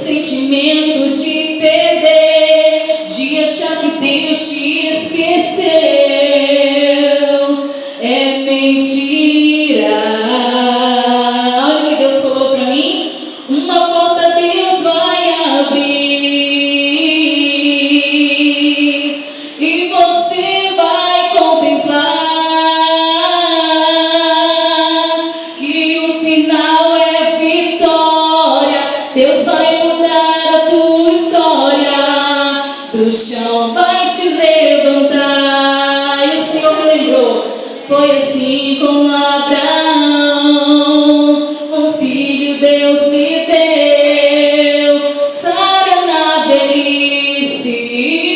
sentimento de perder, de achar que Deus te esqueceu, é mentira. Olha o que Deus falou para mim: uma porta Deus vai abrir e você vai contemplar que o final é vitória. Deus vai mudar a tua história, do chão vai te levantar. E o Senhor me lembrou, foi assim com Abraão, um filho Deus me deu. Sara na velhice,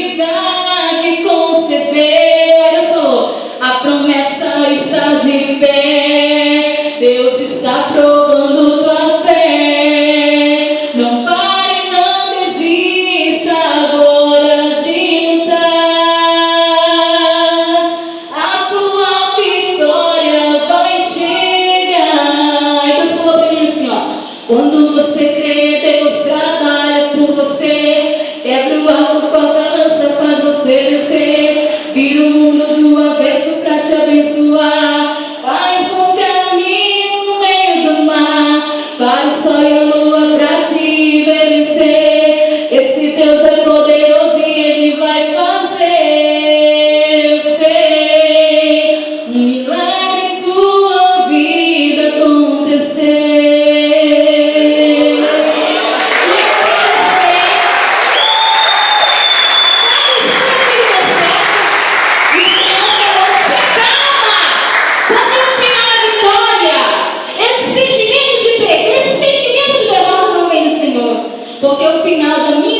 Isaac concebeu. Olha só, a promessa está de pé, Deus está provando tua fé. Não pare, não desista agora de lutar, a tua vitória vai chegar. E Deus falou para mim assim, ó: quando você crê, Deus trabalha por você, quebra o arco, corta a lança, faz você descer, vira o mundo do avesso pra te abençoar, faz um caminho no meio do mar, faz o sol e a lua pra te vencer. Esse Deus é poderoso e Ele vai fazer, eu sei, um milagre em tua vida acontecer. Porque o final da minha